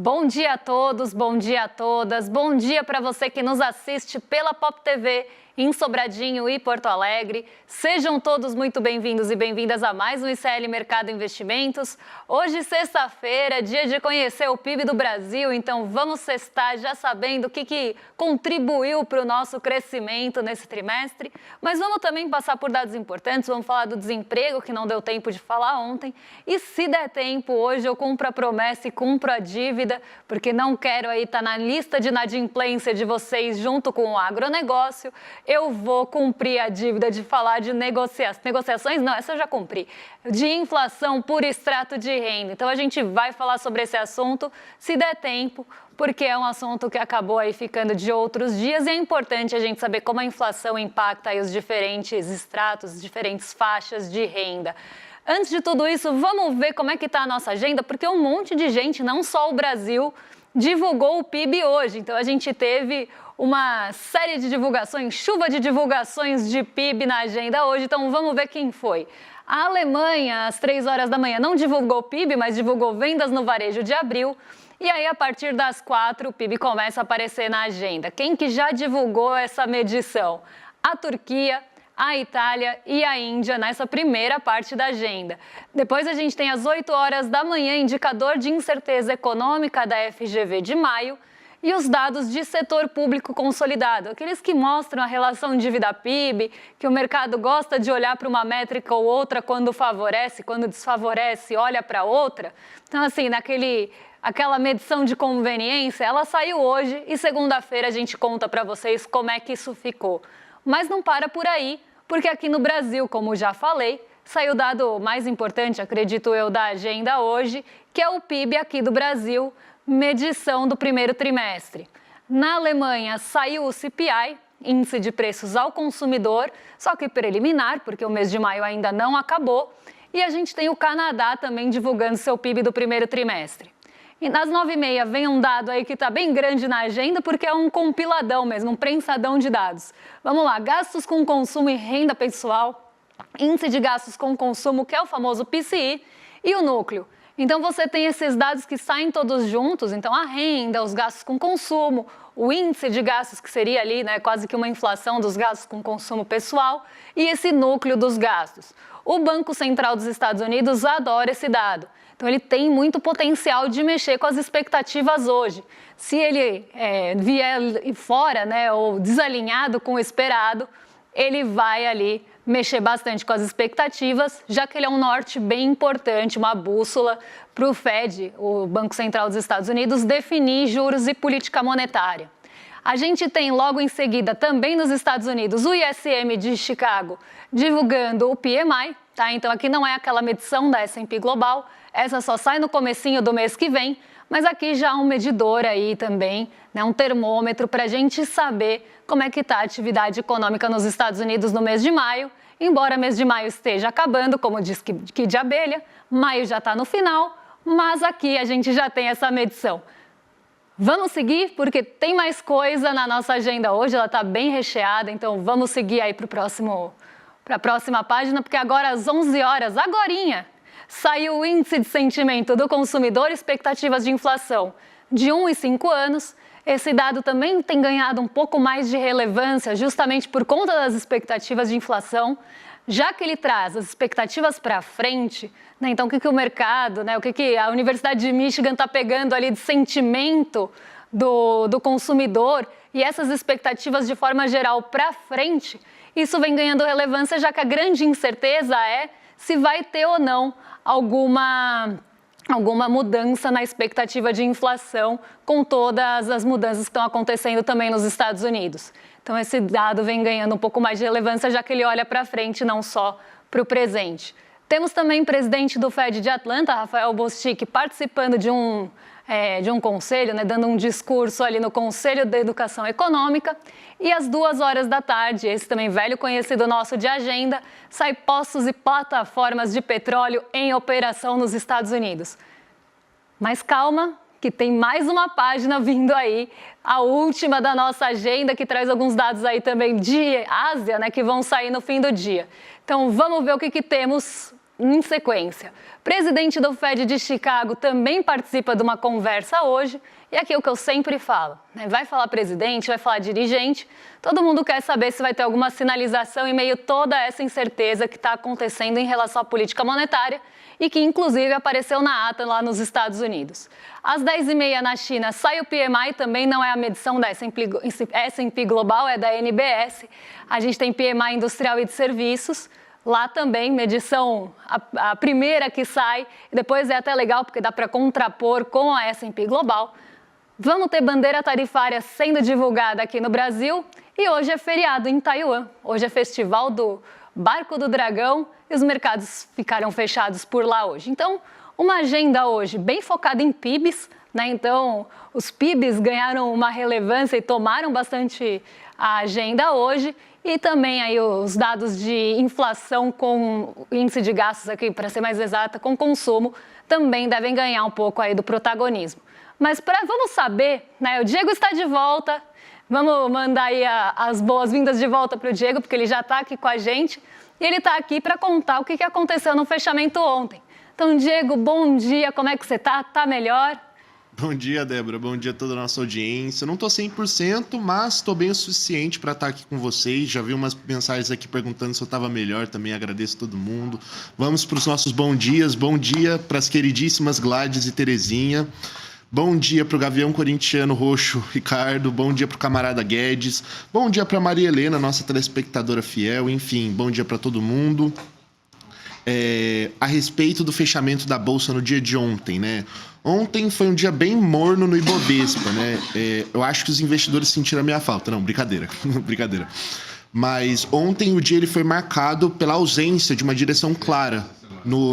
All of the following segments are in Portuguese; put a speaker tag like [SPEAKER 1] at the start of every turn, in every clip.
[SPEAKER 1] Bom dia a todos, bom dia a todas, bom dia para você que nos assiste pela Pop TV em Sobradinho e Porto Alegre. Sejam todos muito bem-vindos e bem-vindas a mais um ICL Mercado Investimentos. Hoje, sexta-feira, dia de conhecer o PIB do Brasil, então vamos sextar já sabendo o que contribuiu para o nosso crescimento nesse trimestre. Mas vamos também passar por dados importantes, vamos falar do desemprego, que não deu tempo de falar ontem. E se der tempo, hoje eu cumpro a promessa e cumpro a dívida, porque não quero aí estar na lista de inadimplência de vocês junto com o agronegócio. Eu vou cumprir a dívida de falar de negociações, não, essa eu já cumpri, de inflação por extrato de renda. Então a gente vai falar sobre esse assunto, se der tempo, porque é um assunto que acabou aí ficando de outros dias e é importante a gente saber como a inflação impacta aí os diferentes extratos, diferentes faixas de renda. Antes de tudo isso, vamos ver como é que está a nossa agenda, porque um monte de gente, não só o Brasil, divulgou o PIB hoje. Então a gente teve uma série de divulgações, chuva de divulgações de PIB na agenda hoje, então vamos ver quem foi. A Alemanha, às 3 horas da manhã, não divulgou o PIB, mas divulgou vendas no varejo de abril. E aí, a partir das 4, o PIB começa a aparecer na agenda. Quem que já divulgou essa medição? A Turquia, a Itália e a Índia nessa primeira parte da agenda. Depois a gente tem às 8 horas da manhã, indicador de incerteza econômica da FGV de maio, e os dados de setor público consolidado, aqueles que mostram a relação dívida-PIB, que o mercado gosta de olhar para uma métrica ou outra quando favorece, quando desfavorece, olha para outra. Então, assim, aquela medição de conveniência, ela saiu hoje e segunda-feira a gente conta para vocês como é que isso ficou. Mas não para por aí, porque aqui no Brasil, como já falei, saiu o dado mais importante, acredito eu, da agenda hoje, que é o PIB aqui do Brasil, medição do primeiro trimestre. Na Alemanha saiu o CPI, Índice de Preços ao Consumidor, só que preliminar, porque o mês de maio ainda não acabou, e a gente tem o Canadá também divulgando seu PIB do primeiro trimestre. E nas 9h30 vem um dado aí que está bem grande na agenda, porque é um compiladão mesmo, um prensadão de dados. Vamos lá, gastos com consumo e renda pessoal, índice de gastos com consumo, que é o famoso PCI, e o núcleo. Então você tem esses dados que saem todos juntos, então a renda, os gastos com consumo, o índice de gastos que seria ali, né, quase que uma inflação dos gastos com consumo pessoal, e esse núcleo dos gastos. O Banco Central dos Estados Unidos adora esse dado. Então, ele tem muito potencial de mexer com as expectativas hoje. Se ele vier fora, né, ou desalinhado com o esperado, ele vai ali mexer bastante com as expectativas, já que ele é um norte bem importante, uma bússola para o Fed, o Banco Central dos Estados Unidos, definir juros e política monetária. A gente tem logo em seguida, também nos Estados Unidos, o ISM de Chicago divulgando o PMI, tá? Então aqui não é aquela medição da S&P Global, essa só sai no comecinho do mês que vem, mas aqui já há um medidor aí também, né, um termômetro para a gente saber como é que está a atividade econômica nos Estados Unidos no mês de maio, embora mês de maio esteja acabando, como diz que de abelha, maio já está no final, mas aqui a gente já tem essa medição. Vamos seguir, porque tem mais coisa na nossa agenda hoje, ela está bem recheada, então vamos seguir aí para a próxima página, porque agora às 11 horas, agorinha, saiu o Índice de Sentimento do Consumidor, expectativas de inflação de 1 e 5 anos. Esse dado também tem ganhado um pouco mais de relevância, justamente por conta das expectativas de inflação, já que ele traz as expectativas para frente, né? Então o que o mercado, né? O que a Universidade de Michigan está pegando ali de sentimento do consumidor e essas expectativas de forma geral para frente, isso vem ganhando relevância, já que a grande incerteza é se vai ter ou não alguma mudança na expectativa de inflação com todas as mudanças que estão acontecendo também nos Estados Unidos. Então esse dado vem ganhando um pouco mais de relevância, já que ele olha para frente, não só para o presente. Temos também o presidente do Fed de Atlanta, Rafael Bostic, participando de um conselho, né, dando um discurso ali no Conselho da Educação Econômica. E às 2 horas da tarde, esse também velho conhecido nosso de agenda, sai postos e plataformas de petróleo em operação nos Estados Unidos. Mas calma, que tem mais uma página vindo aí, a última da nossa agenda, que traz alguns dados aí também de Ásia, né, que vão sair no fim do dia. Então vamos ver o que temos em sequência. Presidente do Fed de Chicago também participa de uma conversa hoje. E aqui é o que eu sempre falo, né? Vai falar presidente, vai falar dirigente, todo mundo quer saber se vai ter alguma sinalização em meio a toda essa incerteza que está acontecendo em relação à política monetária e que, inclusive, apareceu na ata lá nos Estados Unidos. Às 10h30 na China sai o PMI, também não é a medição da S&P Global, é da NBS. A gente tem PMI industrial e de serviços. Lá também, medição, a primeira que sai, depois é até legal porque dá para contrapor com a S&P Global. Vamos ter bandeira tarifária sendo divulgada aqui no Brasil e hoje é feriado em Taiwan. Hoje é festival do Barco do Dragão e os mercados ficaram fechados por lá hoje. Então, uma agenda hoje bem focada em PIBs, né? Então, os PIBs ganharam uma relevância e tomaram bastante a agenda hoje. E também aí os dados de inflação com índice de gastos aqui, para ser mais exata, com consumo, também devem ganhar um pouco aí do protagonismo. Mas vamos saber, né? O Diego está de volta, vamos mandar aí as boas-vindas de volta para o Diego, porque ele já está aqui com a gente e ele está aqui para contar o que aconteceu no fechamento ontem. Então, Diego, bom dia, como é que você está? Está melhor?
[SPEAKER 2] Bom dia, Débora. Bom dia a toda a nossa audiência. Não estou 100%, mas estou bem o suficiente para estar aqui com vocês. Já vi umas mensagens aqui perguntando se eu estava melhor. Também agradeço todo mundo. Vamos para os nossos bom dias. Bom dia para as queridíssimas Gladys e Terezinha. Bom dia para o Gavião Corintiano Roxo, Ricardo. Bom dia para o camarada Guedes. Bom dia para Maria Helena, nossa telespectadora fiel. Enfim, bom dia para todo mundo. A respeito do fechamento da Bolsa no dia de ontem, né? Ontem foi um dia bem morno no Ibovespa, né? Eu acho que os investidores sentiram a minha falta. Não, brincadeira, brincadeira. Mas ontem o dia ele foi marcado pela ausência de uma direção clara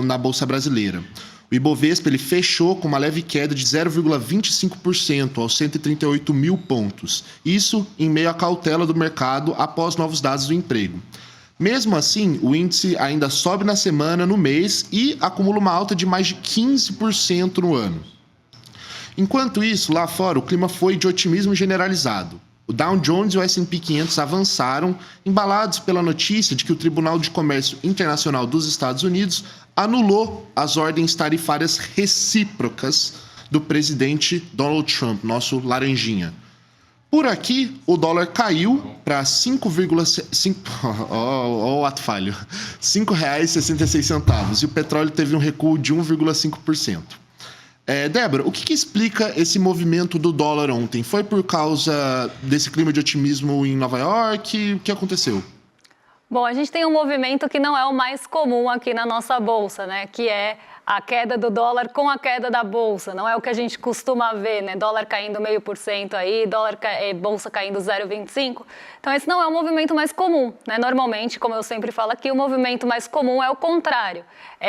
[SPEAKER 2] na Bolsa Brasileira. O Ibovespa ele fechou com uma leve queda de 0,25% aos 138 mil pontos. Isso em meio à cautela do mercado após novos dados do emprego. Mesmo assim, o índice ainda sobe na semana, no mês e acumula uma alta de mais de 15% no ano. Enquanto isso, lá fora, o clima foi de otimismo generalizado. O Dow Jones e o S&P 500 avançaram, embalados pela notícia de que o Tribunal de Comércio Internacional dos Estados Unidos anulou as ordens tarifárias recíprocas do presidente Donald Trump, nosso laranjinha. Por aqui, o dólar caiu para R$ 5,66 e o petróleo teve um recuo de 1,5%. Débora, o que explica esse movimento do dólar ontem? Foi por causa desse clima de otimismo em Nova York? O que aconteceu?
[SPEAKER 1] Bom, a gente tem um movimento que não é o mais comum aqui na nossa bolsa, né? Que é a queda do dólar com a queda da bolsa. Não é o que a gente costuma ver, né? Dólar caindo 0,5% aí, bolsa caindo 0,25%. Então, esse não é o movimento mais comum, né? Normalmente, como eu sempre falo aqui, o movimento mais comum é o contrário.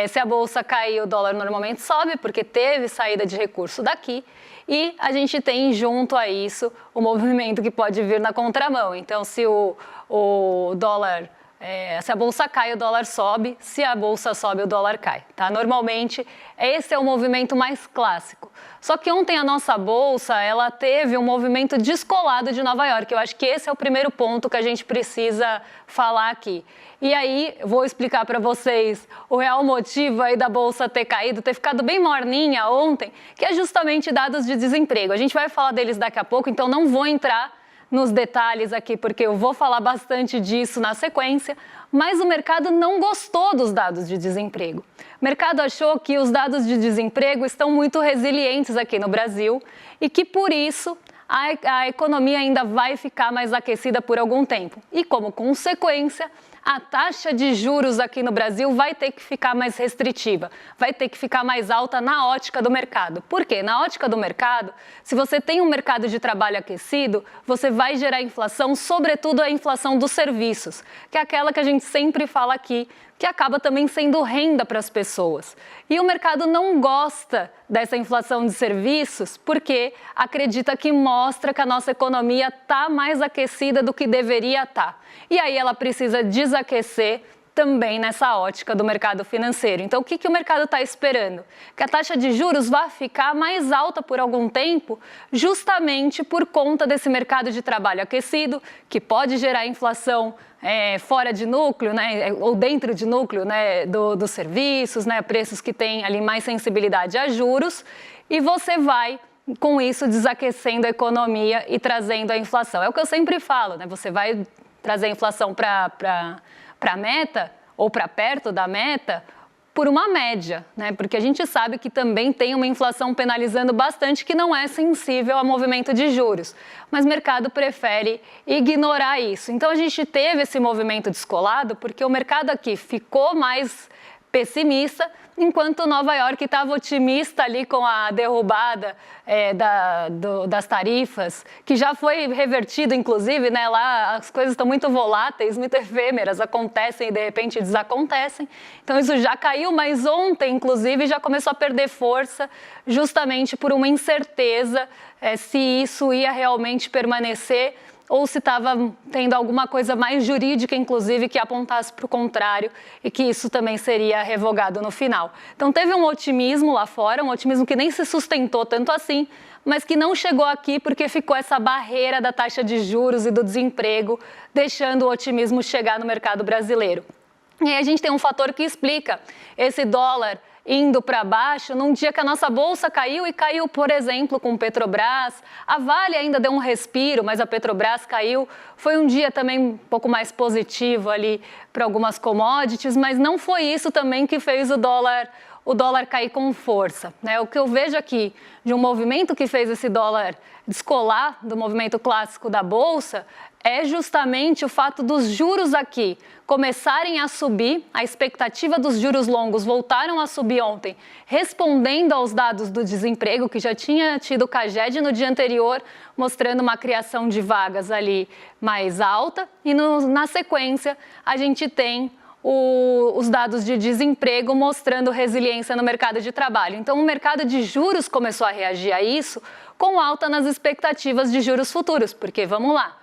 [SPEAKER 1] Se a bolsa cair, o dólar normalmente sobe, porque teve saída de recurso daqui. E a gente tem junto a isso o movimento que pode vir na contramão. Então, se o dólar... se a bolsa cai, o dólar sobe. Se a bolsa sobe, o dólar cai. Tá? Normalmente, esse é o movimento mais clássico. Só que ontem a nossa bolsa ela teve um movimento descolado de Nova York. Eu acho que esse é o primeiro ponto que a gente precisa falar aqui. E aí, vou explicar para vocês o real motivo aí da bolsa ter caído, ter ficado bem morninha ontem, que é justamente dados de desemprego. A gente vai falar deles daqui a pouco, então não vou entrar nos detalhes aqui, porque eu vou falar bastante disso na sequência, mas o mercado não gostou dos dados de desemprego. O mercado achou que os dados de desemprego estão muito resilientes aqui no Brasil e que, por isso, a economia ainda vai ficar mais aquecida por algum tempo. E, como consequência, a taxa de juros aqui no Brasil vai ter que ficar mais restritiva, vai ter que ficar mais alta na ótica do mercado. Por quê? Na ótica do mercado, se você tem um mercado de trabalho aquecido, você vai gerar inflação, sobretudo a inflação dos serviços, que é aquela que a gente sempre fala aqui, que acaba também sendo renda para as pessoas. E o mercado não gosta dessa inflação de serviços porque acredita que mostra que a nossa economia está mais aquecida do que deveria estar. E aí ela precisa desaquecer também nessa ótica do mercado financeiro. Então, o que o mercado está esperando? Que a taxa de juros vá ficar mais alta por algum tempo, justamente por conta desse mercado de trabalho aquecido, que pode gerar inflação fora de núcleo, né, ou dentro de núcleo, né, dos serviços, né, preços que têm ali mais sensibilidade a juros, e você vai, com isso, desaquecendo a economia e trazendo a inflação. É o que eu sempre falo, né, você vai trazer a inflação para a meta, ou para perto da meta, por uma média, né? Porque a gente sabe que também tem uma inflação penalizando bastante que não é sensível ao movimento de juros, mas o mercado prefere ignorar isso. Então a gente teve esse movimento descolado porque o mercado aqui ficou mais pessimista, enquanto Nova York estava otimista ali com a derrubada das tarifas, que já foi revertido, inclusive, né? Lá as coisas estão muito voláteis, muito efêmeras, acontecem e de repente desacontecem. Então isso já caiu, mas ontem, inclusive, já começou a perder força, justamente por uma incerteza se isso ia realmente permanecer ou se estava tendo alguma coisa mais jurídica, inclusive, que apontasse para o contrário e que isso também seria revogado no final. Então teve um otimismo lá fora, um otimismo que nem se sustentou tanto assim, mas que não chegou aqui porque ficou essa barreira da taxa de juros e do desemprego, deixando o otimismo chegar no mercado brasileiro. E aí a gente tem um fator que explica esse dólar indo para baixo num dia que a nossa bolsa caiu e caiu, por exemplo, com Petrobras. A Vale ainda deu um respiro, mas a Petrobras caiu. Foi um dia também um pouco mais positivo ali para algumas commodities, mas não foi isso também que fez o dólar cair com força, né? O que eu vejo aqui de um movimento que fez esse dólar descolar do movimento clássico da bolsa é justamente o fato dos juros aqui começarem a subir, a expectativa dos juros longos voltaram a subir ontem, respondendo aos dados do desemprego, que já tinha tido o CAGED no dia anterior, mostrando uma criação de vagas ali mais alta, e na sequência a gente tem os dados de desemprego mostrando resiliência no mercado de trabalho. Então o mercado de juros começou a reagir a isso com alta nas expectativas de juros futuros, porque vamos lá,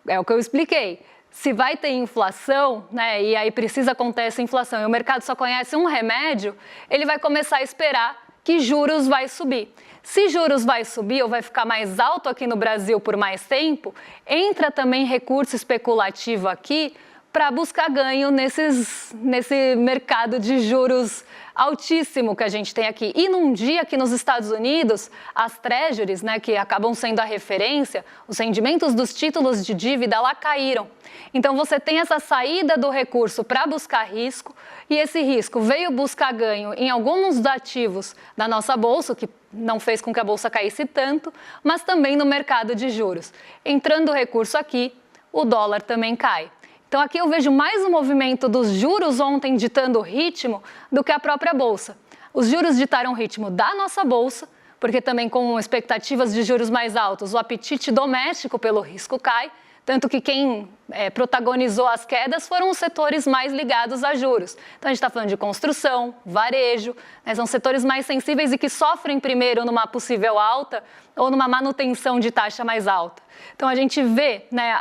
[SPEAKER 1] é o que eu expliquei. Se vai ter inflação, né, e aí precisa acontecer essa inflação, e o mercado só conhece um remédio, ele vai começar a esperar que juros vai subir. Se juros vai subir ou vai ficar mais alto aqui no Brasil por mais tempo, entra também recurso especulativo aqui para buscar ganho nesse mercado de juros altíssimo que a gente tem aqui. E num dia que nos Estados Unidos, as treasuries, né, que acabam sendo a referência, os rendimentos dos títulos de dívida lá caíram. Então você tem essa saída do recurso para buscar risco, e esse risco veio buscar ganho em alguns ativos da nossa bolsa, que não fez com que a bolsa caísse tanto, mas também no mercado de juros. Entrando o recurso aqui, o dólar também cai. Então aqui eu vejo mais o movimento dos juros ontem ditando o ritmo do que a própria bolsa. Os juros ditaram o ritmo da nossa bolsa, porque também com expectativas de juros mais altos, o apetite doméstico pelo risco cai, tanto que quem protagonizou as quedas foram os setores mais ligados a juros. Então a gente está falando de construção, varejo, né, são setores mais sensíveis e que sofrem primeiro numa possível alta ou numa manutenção de taxa mais alta. Então a gente vê, né,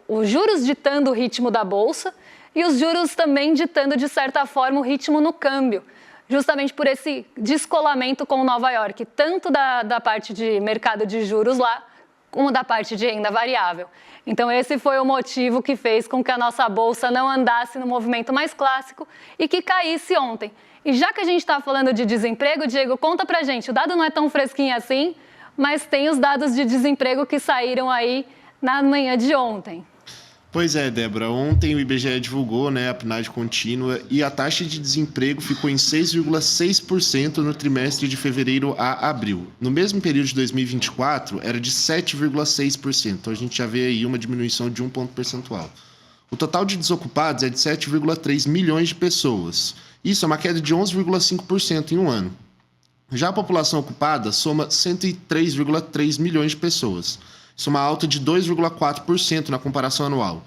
[SPEAKER 1] os juros ditando o ritmo da bolsa e os juros também ditando, de certa forma, o ritmo no câmbio, justamente por esse descolamento com Nova York, tanto da parte de mercado de juros lá, como da parte de renda variável. Então esse foi o motivo que fez com que a nossa bolsa não andasse no movimento mais clássico e que caísse ontem. E já que a gente está falando de desemprego, Diego, conta pra gente, o dado não é tão fresquinho assim, mas tem os dados de desemprego que saíram aí na manhã de ontem.
[SPEAKER 2] Pois é, Débora. Ontem o IBGE divulgou, né, a PNAD contínua e a taxa de desemprego ficou em 6,6% no trimestre de fevereiro a abril. No mesmo período de 2024, era de 7,6%. Então a gente já vê aí uma diminuição de 1 ponto percentual. O total de desocupados é de 7,3 milhões de pessoas. Isso é uma queda de 11,5% em um ano. Já a população ocupada soma 103,3 milhões de pessoas. Isso é uma alta de 2,4% na comparação anual.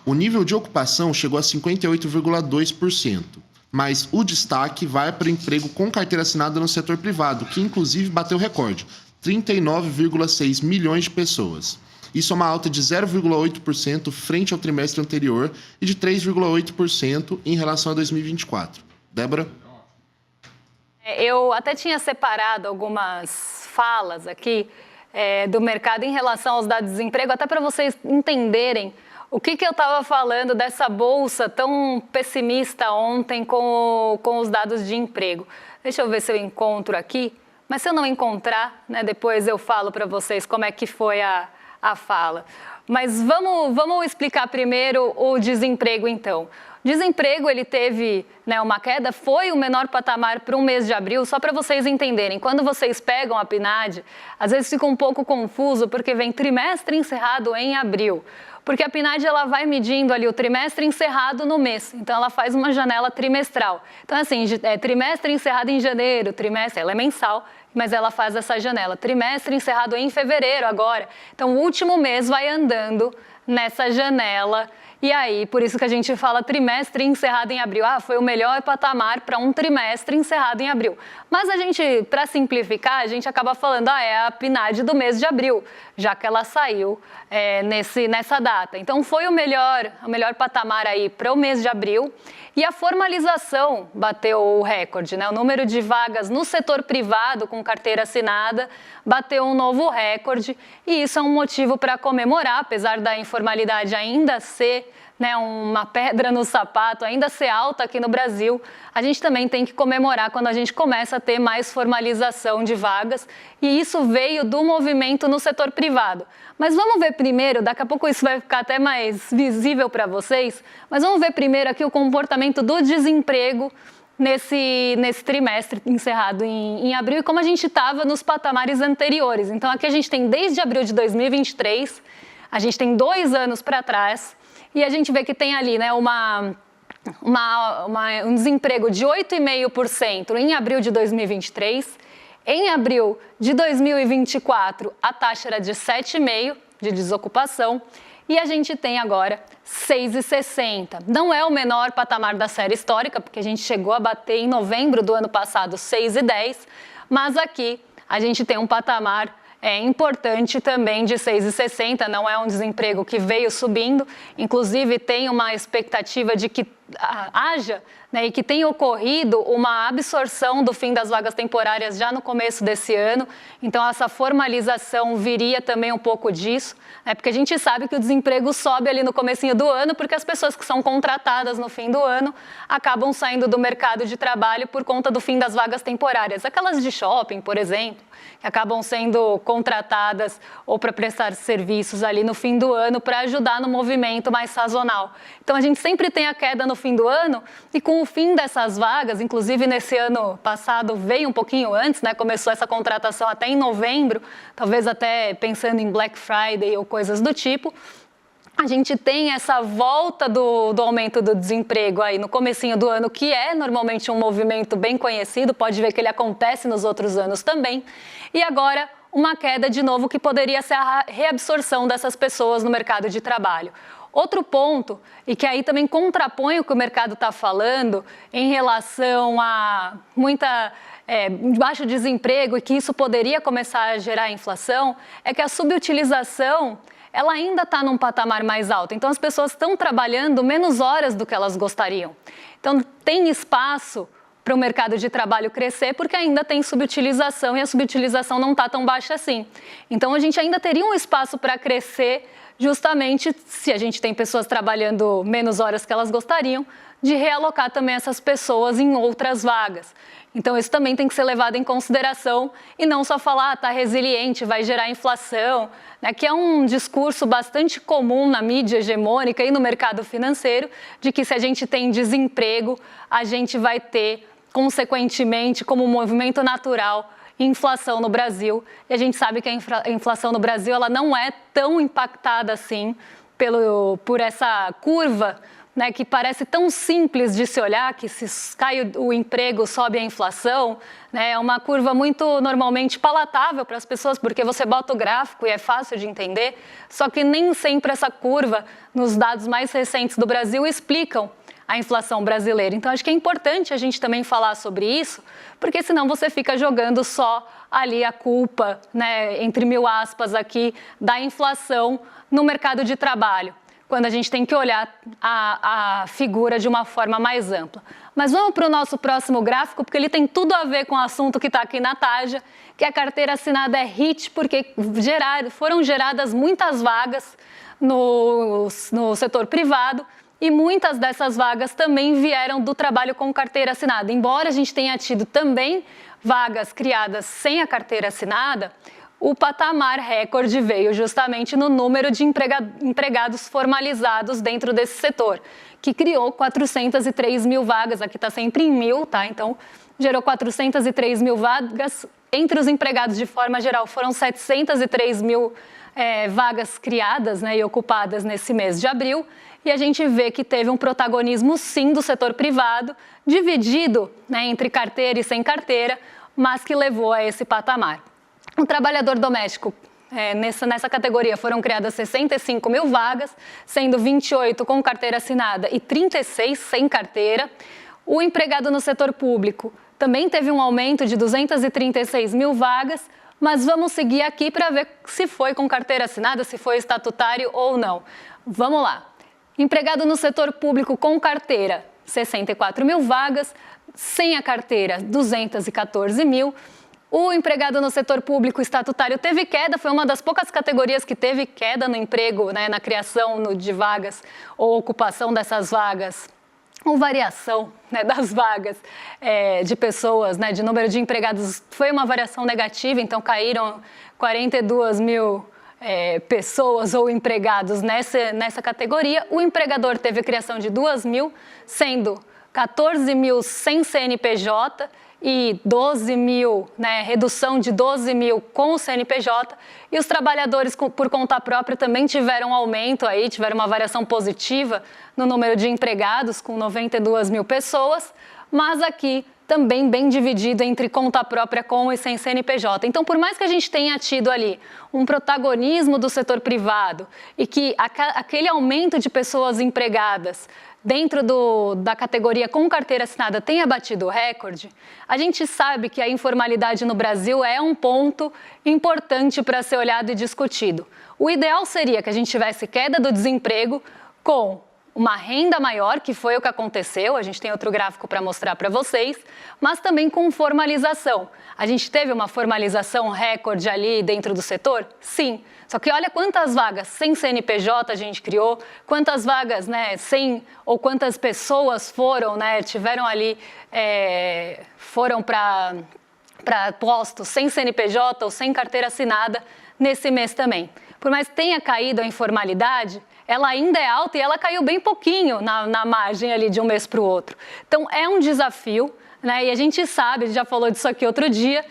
[SPEAKER 2] O nível de ocupação chegou a 58,2%, mas o destaque vai para o emprego com carteira assinada no setor privado, que inclusive bateu recorde, 39,6 milhões de pessoas. Isso é uma alta de 0,8% frente ao trimestre anterior e de 3,8% em relação a 2024. Débora?
[SPEAKER 1] Eu até tinha separado algumas falas aqui do mercado em relação aos dados de desemprego, até para vocês entenderem o que eu estava falando dessa bolsa tão pessimista ontem com os dados de emprego. Deixa eu ver se eu encontro aqui, mas se eu não encontrar, né, depois eu falo para vocês como é que foi a fala. Mas vamos explicar primeiro o desemprego, então. O desemprego, ele teve, né, uma queda, foi o menor patamar para um mês de abril, só para vocês entenderem. Quando vocês pegam a PNAD, às vezes fica um pouco confuso, porque vem trimestre encerrado em abril. Porque a PNAD, ela vai medindo ali o trimestre encerrado no mês. Então, ela faz uma janela trimestral. Então, assim, trimestre encerrado em janeiro, trimestre, ela é mensal, mas ela faz essa janela. Trimestre encerrado em fevereiro agora. Então, o último mês vai andando nessa janela. E aí, por isso que a gente fala trimestre encerrado em abril. Ah, foi o melhor patamar para um trimestre encerrado em abril. Mas a gente, para simplificar, a gente acaba falando, é a PNAD do mês de abril, já que ela saiu nessa data. Então, foi o melhor patamar aí para o mês de abril. E a formalização bateu o recorde, né? O número de vagas no setor privado com carteira assinada bateu um novo recorde. E isso é um motivo para comemorar, apesar da informalidade ainda ser, né, uma pedra no sapato, ainda ser alta aqui no Brasil, a gente também tem que comemorar quando a gente começa a ter mais formalização de vagas, e isso veio do movimento no setor privado. Mas vamos ver primeiro, daqui a pouco isso vai ficar até mais visível para vocês, mas vamos ver primeiro aqui o comportamento do desemprego nesse trimestre encerrado em abril e como a gente estava nos patamares anteriores. Então aqui a gente tem desde abril de 2023, a gente tem 2 anos para trás, e a gente vê que tem ali, né, um desemprego de 8,5% em abril de 2023. Em abril de 2024, a taxa era de 7,5% de desocupação. E a gente tem agora 6,60%. Não é o menor patamar da série histórica, porque a gente chegou a bater em novembro do ano passado 6,10%. Mas aqui a gente tem um patamar importante também de 6,60%, não é um desemprego que veio subindo, inclusive tem uma expectativa de que haja, né, e que tenha ocorrido uma absorção do fim das vagas temporárias já no começo desse ano, então essa formalização viria também um pouco disso, né, porque a gente sabe que o desemprego sobe ali no comecinho do ano, porque as pessoas que são contratadas no fim do ano acabam saindo do mercado de trabalho por conta do fim das vagas temporárias, aquelas de shopping, por exemplo, que acabam sendo contratadas ou para prestar serviços ali no fim do ano para ajudar no movimento mais sazonal. Então a gente sempre tem a queda no fim do ano e com o fim dessas vagas, inclusive nesse ano passado veio um pouquinho antes, né? Começou essa contratação até em novembro, talvez até pensando em Black Friday ou coisas do tipo. A gente tem essa volta do aumento do desemprego aí no comecinho do ano, que é normalmente um movimento bem conhecido, pode ver que ele acontece nos outros anos também. E agora uma queda de novo que poderia ser a reabsorção dessas pessoas no mercado de trabalho. Outro ponto, e que aí também contrapõe o que o mercado está falando em relação a baixo desemprego e que isso poderia começar a gerar inflação, é que a subutilização ela ainda está num patamar mais alto. Então, as pessoas estão trabalhando menos horas do que elas gostariam. Então, tem espaço para o mercado de trabalho crescer, porque ainda tem subutilização e a subutilização não está tão baixa assim. Então, a gente ainda teria um espaço para crescer, justamente se a gente tem pessoas trabalhando menos horas que elas gostariam, de realocar também essas pessoas em outras vagas. Então, isso também tem que ser levado em consideração e não só falar, está resiliente, vai gerar inflação, né, que é um discurso bastante comum na mídia hegemônica e no mercado financeiro, de que se a gente tem desemprego, a gente vai ter, consequentemente, como um movimento natural, inflação no Brasil. E a gente sabe que a inflação no Brasil ela não é tão impactada assim por essa curva, né, que parece tão simples de se olhar, que se cai o emprego, sobe a inflação, né, é uma curva muito normalmente palatável para as pessoas, porque você bota o gráfico e é fácil de entender, só que nem sempre essa curva, nos dados mais recentes do Brasil, explicam a inflação brasileira. Então, acho que é importante a gente também falar sobre isso, porque senão você fica jogando só ali a culpa, né, entre mil aspas aqui, da inflação no mercado de trabalho, quando a gente tem que olhar a figura de uma forma mais ampla. Mas vamos para o nosso próximo gráfico, porque ele tem tudo a ver com o assunto que está aqui na Taja, que a carteira assinada é HIT, porque foram geradas muitas vagas no setor privado. E muitas dessas vagas também vieram do trabalho com carteira assinada. Embora a gente tenha tido também vagas criadas sem a carteira assinada, o patamar recorde veio justamente no número de empregados formalizados dentro desse setor, que criou 403 mil vagas, aqui está sempre em mil, tá? Então, gerou 403 mil vagas. Entre os empregados de forma geral, foram 703 mil vagas criadas, né, e ocupadas nesse mês de abril. E a gente vê que teve um protagonismo, sim, do setor privado, dividido, né, entre carteira e sem carteira, mas que levou a esse patamar. O trabalhador doméstico, nessa categoria, foram criadas 65 mil vagas, sendo 28 com carteira assinada e 36 sem carteira. O empregado no setor público também teve um aumento de 236 mil vagas, mas vamos seguir aqui para ver se foi com carteira assinada, se foi estatutário ou não. Vamos lá. Empregado no setor público com carteira, 64 mil vagas, sem a carteira, 214 mil. O empregado no setor público estatutário teve queda, foi uma das poucas categorias que teve queda no emprego, né, na criação de vagas ou ocupação dessas vagas, ou variação, né, das vagas de pessoas, né, de número de empregados, foi uma variação negativa, então caíram 42 mil pessoas ou empregados nessa categoria. O empregador teve a criação de 2 mil, sendo 14 mil sem CNPJ e 12 mil, né, redução de 12 mil com o CNPJ. E os trabalhadores por conta própria também tiveram um aumento aí, tiveram uma variação positiva no número de empregados, com 92 mil pessoas, mas aqui também bem dividido entre conta própria com e sem CNPJ. Então, por mais que a gente tenha tido ali um protagonismo do setor privado e que aquele aumento de pessoas empregadas dentro da categoria com carteira assinada tenha batido o recorde, a gente sabe que a informalidade no Brasil é um ponto importante para ser olhado e discutido. O ideal seria que a gente tivesse queda do desemprego com uma renda maior, que foi o que aconteceu, a gente tem outro gráfico para mostrar para vocês, mas também com formalização. A gente teve uma formalização recorde ali dentro do setor? Sim. Só que olha quantas vagas sem CNPJ a gente criou, quantas vagas, né, sem, ou quantas pessoas foram, né, tiveram ali, foram para postos sem CNPJ ou sem carteira assinada nesse mês também. Por mais que tenha caído a informalidade, ela ainda é alta e ela caiu bem pouquinho na margem ali de um mês para o outro. Então, é um desafio, né? E a gente sabe, a gente já falou disso aqui outro dia,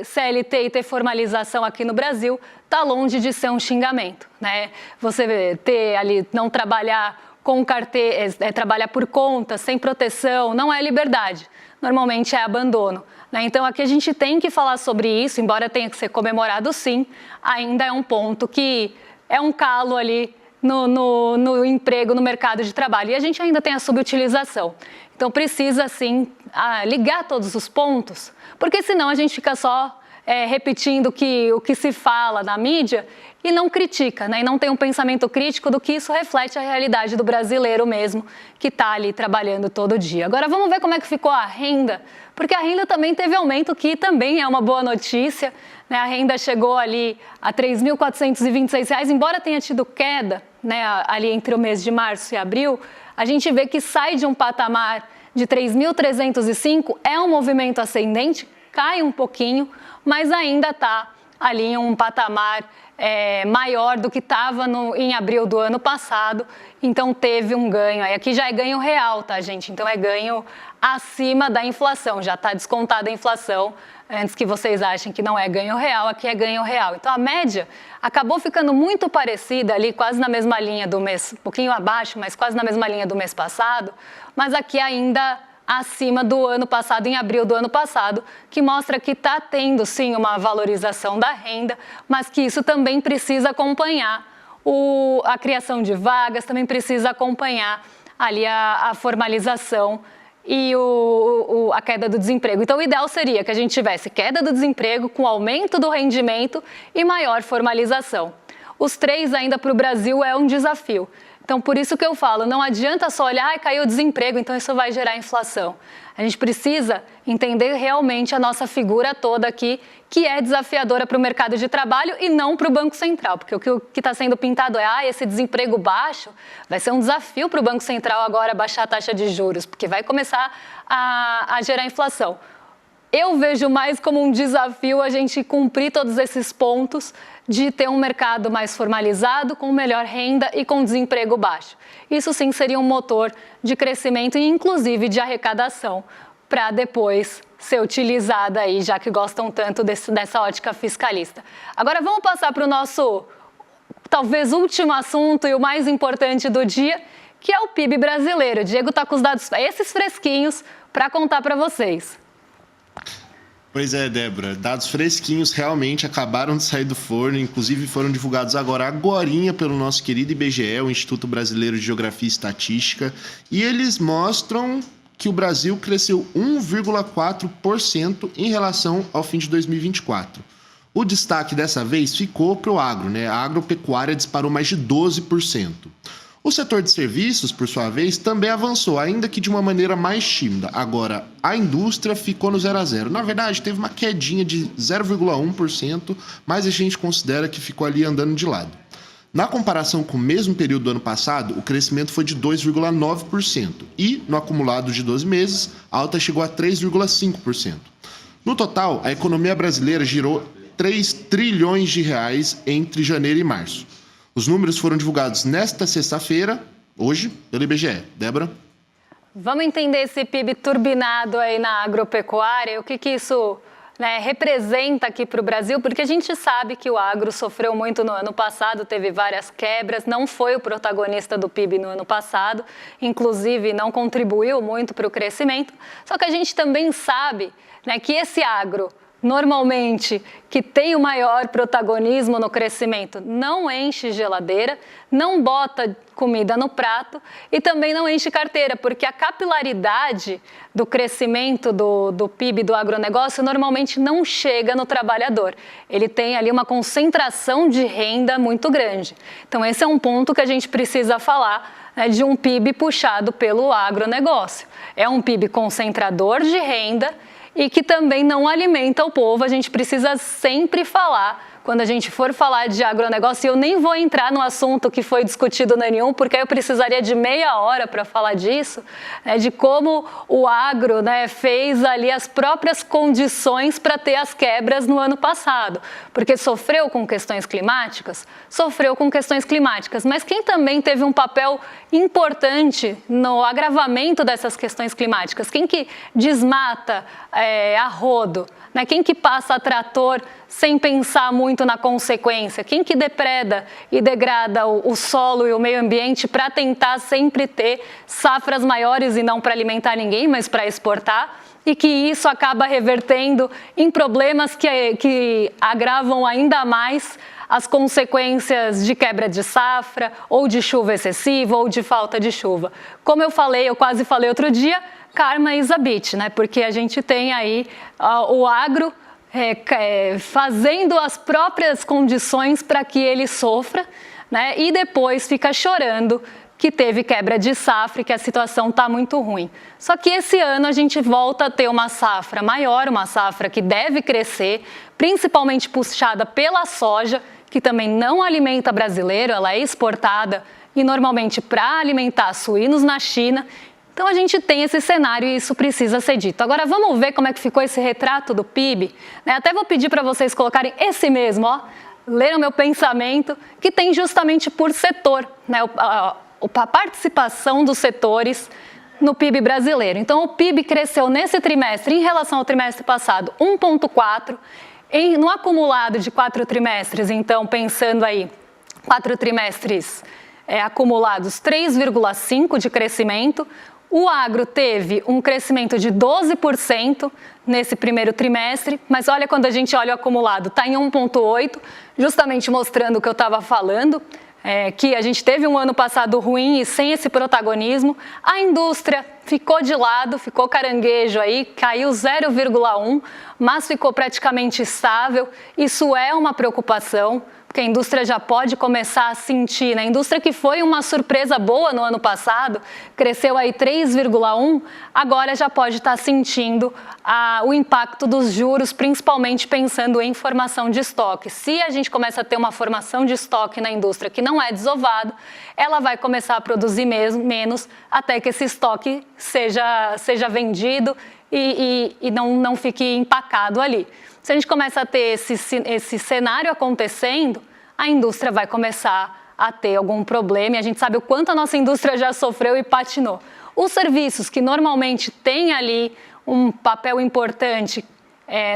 [SPEAKER 1] CLT e ter formalização aqui no Brasil está longe de ser um xingamento, né? Você ter ali, não trabalhar com carteira, trabalhar por conta, sem proteção, não é liberdade. Normalmente é abandono, né? Então, aqui a gente tem que falar sobre isso, embora tenha que ser comemorado sim, ainda é um ponto que é um calo ali no emprego, no mercado de trabalho. E a gente ainda tem a subutilização. Então, precisa, sim, ligar todos os pontos, porque senão a gente fica só repetindo o que se fala na mídia e não critica, né? E não tem um pensamento crítico do que isso reflete a realidade do brasileiro mesmo, que está ali trabalhando todo dia. Agora, vamos ver como é que ficou a renda, porque a renda também teve aumento, que também é uma boa notícia, né? A renda chegou ali a R$ 3.426, embora tenha tido queda, né, ali entre o mês de março e abril, a gente vê que sai de um patamar de 3.305, é um movimento ascendente, cai um pouquinho, mas ainda está ali em um patamar maior do que estava em abril do ano passado, então teve um ganho. Aí aqui já é ganho real, tá, gente? Então é ganho acima da inflação, já está descontada a inflação, antes que vocês achem que não é ganho real, aqui é ganho real. Então a média acabou ficando muito parecida ali, quase na mesma linha do mês, um pouquinho abaixo, mas quase na mesma linha do mês passado, mas aqui ainda acima do ano passado, em abril do ano passado, que mostra que está tendo sim uma valorização da renda, mas que isso também precisa acompanhar a criação de vagas, também precisa acompanhar ali a formalização e a queda do desemprego. Então, o ideal seria que a gente tivesse queda do desemprego com aumento do rendimento e maior formalização. Os três ainda para o Brasil é um desafio. Então, por isso que eu falo, não adianta só olhar, caiu o desemprego, então isso vai gerar inflação. A gente precisa entender realmente a nossa figura toda aqui, que é desafiadora para o mercado de trabalho e não para o Banco Central, porque o que está sendo pintado é esse desemprego baixo vai ser um desafio para o Banco Central agora baixar a taxa de juros, porque vai começar a gerar inflação. Eu vejo mais como um desafio a gente cumprir todos esses pontos de ter um mercado mais formalizado, com melhor renda e com desemprego baixo. Isso sim seria um motor de crescimento e inclusive de arrecadação para depois ser utilizada aí, já que gostam tanto dessa ótica fiscalista. Agora vamos passar para o nosso, talvez, último assunto e o mais importante do dia, que é o PIB brasileiro. O Diego está com os dados, esses fresquinhos, para contar para vocês.
[SPEAKER 2] Pois é, Débora, dados fresquinhos realmente acabaram de sair do forno, inclusive foram divulgados agorinha pelo nosso querido IBGE, o Instituto Brasileiro de Geografia e Estatística, e eles mostram que o Brasil cresceu 1,4% em relação ao fim de 2024. O destaque dessa vez ficou para o agro, né? A agropecuária disparou mais de 12%. O setor de serviços, por sua vez, também avançou, ainda que de uma maneira mais tímida. Agora, a indústria ficou no 0 a 0. Na verdade, teve uma quedinha de 0,1%, mas a gente considera que ficou ali andando de lado. Na comparação com o mesmo período do ano passado, o crescimento foi de 2,9%. E, no acumulado de 12 meses, a alta chegou a 3,5%. No total, a economia brasileira girou 3 trilhões de reais entre janeiro e março. Os números foram divulgados nesta sexta-feira, hoje, pelo IBGE. Débora?
[SPEAKER 1] Vamos entender esse PIB turbinado aí na agropecuária, o que isso representa aqui para o Brasil, porque a gente sabe que o agro sofreu muito no ano passado, teve várias quebras, não foi o protagonista do PIB no ano passado, inclusive não contribuiu muito para o crescimento, só que a gente também sabe que esse agro, normalmente, que tem o maior protagonismo no crescimento, não enche geladeira, não bota comida no prato e também não enche carteira, porque a capilaridade do crescimento do PIB do agronegócio normalmente não chega no trabalhador. Ele tem ali uma concentração de renda muito grande. Então, esse é um ponto que a gente precisa falar, de um PIB puxado pelo agronegócio. É um PIB concentrador de renda e que também não alimenta o povo. A gente precisa sempre falar, quando a gente for falar de agronegócio, e eu nem vou entrar no assunto que foi discutido na N1, porque aí eu precisaria de meia hora para falar disso, de como o agro fez ali as próprias condições para ter as quebras no ano passado, porque sofreu com questões climáticas, mas quem também teve um papel importante no agravamento dessas questões climáticas, quem que desmata a rodo, quem que passa a trator sem pensar muito na consequência, quem que depreda e degrada o solo e o meio ambiente para tentar sempre ter safras maiores e não para alimentar ninguém, mas para exportar, e que isso acaba revertendo em problemas que agravam ainda mais as consequências de quebra de safra, ou de chuva excessiva, ou de falta de chuva. Como eu quase falei outro dia, karma is a bitch, porque a gente tem aí o agro fazendo as próprias condições para que ele sofra, e depois fica chorando que teve quebra de safra e que a situação está muito ruim. Só que esse ano a gente volta a ter uma safra maior, uma safra que deve crescer, principalmente puxada pela soja, que também não alimenta brasileiro, ela é exportada e normalmente para alimentar suínos na China. Então a gente tem esse cenário e isso precisa ser dito. Agora vamos ver como é que ficou esse retrato do PIB. Até vou pedir para vocês colocarem esse mesmo, leram meu pensamento, que tem justamente por setor, a participação dos setores no PIB brasileiro. Então o PIB cresceu nesse trimestre em relação ao trimestre passado 1,4%, no acumulado de 4 trimestres, então pensando aí 4 trimestres acumulados 3,5% de crescimento. O agro teve um crescimento de 12% nesse primeiro trimestre, mas olha, quando a gente olha o acumulado, está em 1,8%, justamente mostrando o que eu estava falando, que a gente teve um ano passado ruim e sem esse protagonismo. A indústria ficou de lado, ficou caranguejo aí, caiu 0,1%, mas ficou praticamente estável. Isso é uma preocupação, porque a indústria já pode começar a sentir, né? A indústria que foi uma surpresa boa no ano passado, cresceu aí 3,1%, agora já pode estar sentindo o impacto dos juros, principalmente pensando em formação de estoque. Se a gente começa a ter uma formação de estoque na indústria que não é desovado, ela vai começar a produzir menos até que esse estoque seja vendido e não fique empacado ali. Se a gente começa a ter esse cenário acontecendo, a indústria vai começar a ter algum problema e a gente sabe o quanto a nossa indústria já sofreu e patinou. Os serviços que normalmente têm ali um papel importante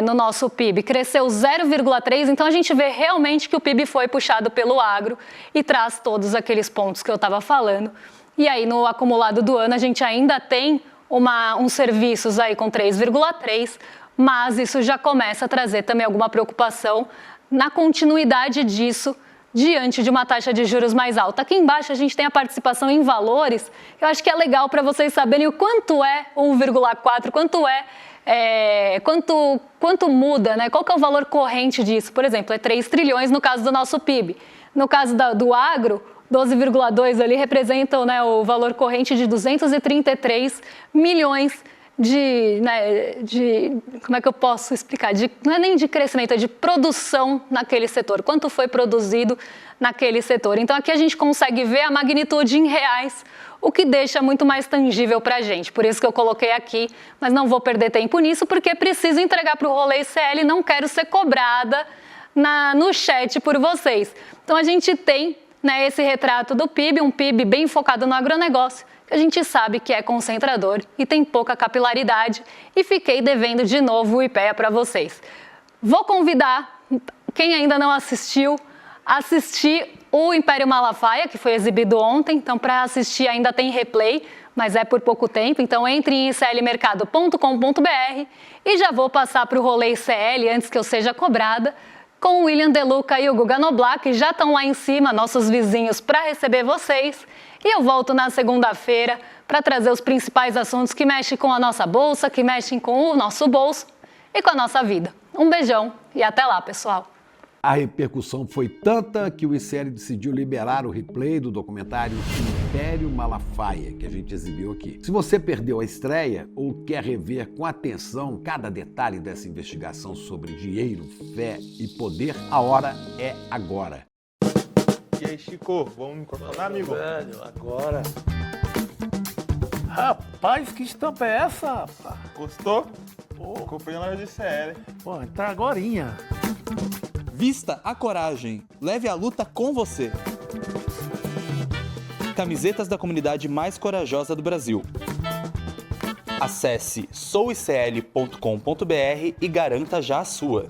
[SPEAKER 1] no nosso PIB, cresceu 0,3%, então a gente vê realmente que o PIB foi puxado pelo agro e traz todos aqueles pontos que eu estava falando. E aí no acumulado do ano a gente ainda tem uns serviços aí com 3,3%, mas isso já começa a trazer também alguma preocupação na continuidade disso diante de uma taxa de juros mais alta. Aqui embaixo a gente tem a participação em valores, eu acho que é legal para vocês saberem o quanto é 1,4%, quanto muda, né? Qual que é o valor corrente disso? Por exemplo, é 3 trilhões no caso do nosso PIB. No caso do agro, 12,2 ali representam, né, o valor corrente de 233 milhões como é que eu posso explicar? Não é nem de crescimento, é de produção naquele setor. Quanto foi produzido naquele setor. Então aqui a gente consegue ver a magnitude em reais, o que deixa muito mais tangível para a gente. Por isso que eu coloquei aqui, mas não vou perder tempo nisso, porque preciso entregar para o Rolê ICL e não quero ser cobrada no chat por vocês. Então a gente tem, né, esse retrato do PIB, um PIB bem focado no agronegócio, que a gente sabe que é concentrador e tem pouca capilaridade, e fiquei devendo de novo o IPEA para vocês. Vou convidar quem ainda não assistir o Império Malafaia, que foi exibido ontem, então para assistir ainda tem replay, mas é por pouco tempo, então entre em iclmercado.com.br e já vou passar para o Rolê ICL antes que eu seja cobrada, com o William Deluca e o Guga Noblar, que já estão lá em cima, nossos vizinhos, para receber vocês. E eu volto na segunda-feira para trazer os principais assuntos que mexem com a nossa bolsa, que mexem com o nosso bolso e com a nossa vida. Um beijão e até lá, pessoal!
[SPEAKER 3] A repercussão foi tanta que o ICL decidiu liberar o replay do documentário Império Malafaia, que a gente exibiu aqui. Se você perdeu a estreia ou quer rever com atenção cada detalhe dessa investigação sobre dinheiro, fé e poder, a hora é agora.
[SPEAKER 4] E aí, Chico, vamos me contar, amigo?
[SPEAKER 5] Velho, agora. Rapaz, que estampa é essa, rapaz?
[SPEAKER 4] Gostou?
[SPEAKER 5] Pô,
[SPEAKER 4] Comprei na loja de CL.
[SPEAKER 5] pô, entrar agorinha.
[SPEAKER 6] Vista a coragem, leve a luta com você. Camisetas da comunidade mais corajosa do Brasil. Acesse souicl.com.br e garanta já a sua.